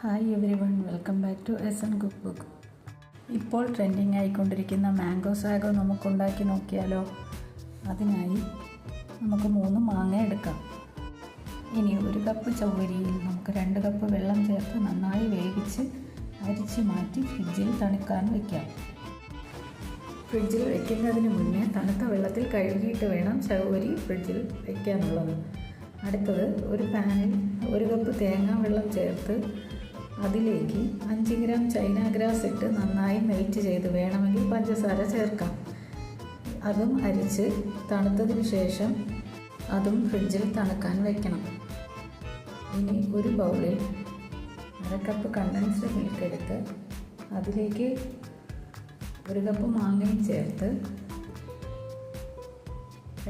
Hi everyone, welcome back to S cook book. ഇപ്പോൾ trending ആയിക്കൊണ്ടിരിക്കുന്ന mango sago നമുക്കുണ്ടാക്കി നോക്കിയാലോ. അതിനായി നമുക്ക് 3 മാങ്ങ എടുക്കാം. ഇനി 1 കപ്പ് ചവ്വരിയിൽ നമുക്ക് 2 കപ്പ് വെള്ളം ചേർത്ത് നന്നായി വേവിച്ച് അരിച്ച് മാറ്റി ഫ്രിഡ്ജിൽ തണുക്കാൻ വയ്ക്കാം. ഫ്രിഡ്ജിൽ വയ്ക്കുന്നതിന് മുന്നേ തണുത്ത വെള്ളത്തിൽ കഴുകിയിട്ട് വേണം ചവ്വരി ഫ്രിഡ്ജിൽ വയ്ക്കാനുള്ളത്. അടുത്തത് ഒരു പാനിൽ 1 കപ്പ് തേങ്ങാ വെള്ളം ചേർത്ത് അതിലേക്ക് 5 ഗ്രാം ചൈന ഗ്രാസ് ഇട്ട് നന്നായി മെൽറ്റ് ചെയ്ത് വേണമെങ്കിൽ പഞ്ചസാര ചേർക്കാം. അതും അരിച്ച് തണുത്തതിന് ശേഷം അതും ഫ്രിഡ്ജിൽ തണുക്കാൻ വയ്ക്കണം. ഇനി ഒരു ബൗളിൽ 1/2 കപ്പ് കണ്ടൻസ്ഡ് മിൽക്ക് എടുത്ത് അതിലേക്ക് 1 കപ്പ് മാങ്ങയും ചേർത്ത്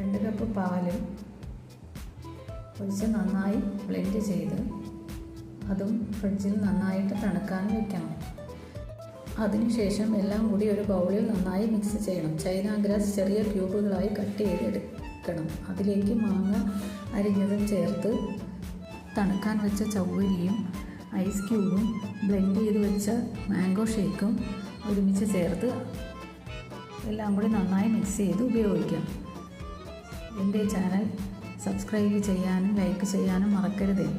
2 കപ്പ് പാലും ഒഴിച്ച് നന്നായി ബ്ലെൻഡ് ചെയ്ത് അതും ഫ്രിഡ്ജിൽ നന്നായിട്ട് തണുക്കാൻ വയ്ക്കണം. അതിനുശേഷം എല്ലാം കൂടി ഒരു ബൗളിൽ നന്നായി മിക്സ് ചെയ്യണം. ചൈന ഗ്രാസ് ചെറിയ ക്യൂബുകളായി കട്ട് ചെയ്തെടുക്കണം. അതിലേക്ക് മാങ്ങ അരിഞ്ഞതും ചേർത്ത് തണുക്കാൻ വെച്ച ചവ്വരിയും ഐസ് ക്യൂബും ബ്ലെൻഡ് ചെയ്ത് വെച്ച മാംഗോ ഷേക്കും ഒരുമിച്ച് ചേർത്ത് എല്ലാം കൂടി നന്നായി മിക്സ് ചെയ്ത് ഉപയോഗിക്കാം. എൻ്റെ ചാനൽ സബ്സ്ക്രൈബ് ചെയ്യാനും ലൈക്ക് ചെയ്യാനും മറക്കരുതേ.